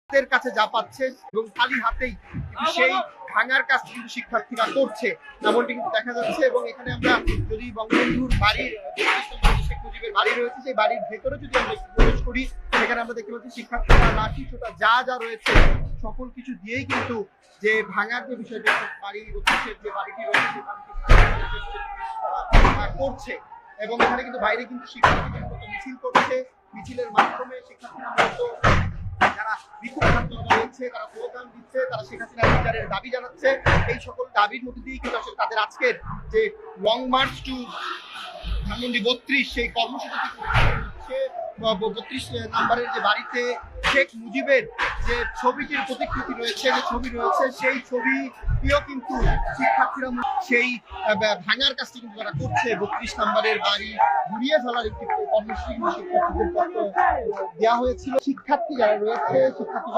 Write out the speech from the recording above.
কাছে যা পাচ্ছে এবং খালি হাতেই সেই ভাঙার কাজ কিন্তু শিক্ষার্থীরা করছে এমনটি কিন্তু দেখা যাচ্ছে। এবং এখানে আমরা যদি বঙ্গবন্ধুর বাড়ির শেখ মুজিবের বাড়ি রয়েছে সেই বাড়ির ভেতরে যদি আমরা একটু প্রবেশ করি সেখানে আমরা দেখতে পাচ্ছি শিক্ষার্থীরা লাঠি ছোটা যা যা রয়েছে সকল কিছু দিয়েই কিন্তু যে ভাঙার যে বিষয়টি বাড়ি যে বাড়িটি রয়েছে করছে। এবং এখানে কিন্তু বাইরে কিন্তু শিক্ষার্থীরা মিছিল করছে, মিছিলের মাধ্যমে শিক্ষার্থীরা মূলত যারা বিক্ষোভ রয়েছে তারা স্লোগান দিচ্ছে, তারা শেখ হাসিনার বিচারের দাবি জানাচ্ছে। এই সকল দাবির মধ্যে দিয়ে কিন্তু আসলে তাদের আজকের যে লং মার্চ টু ধানমন্ডি 32 সেই কর্মসূচি 32 নাম্বারের যে বাড়িতে শেখ মুজিবের যে ছবিটির প্রতিকৃতি রয়েছে, যে ছবি রয়েছে সেই ছবিটিও কিন্তু শিক্ষার্থীরা সেই ভাঙার কাজটি কিন্তু তারা করছে। 32 নাম্বারের বাড়ি ঘুরিয়ে ফেলার একটি কর্মসূচি শিক্ষার্থীদের দেওয়া হয়েছিল। শিক্ষার্থী যারা রয়েছে শিক্ষার্থী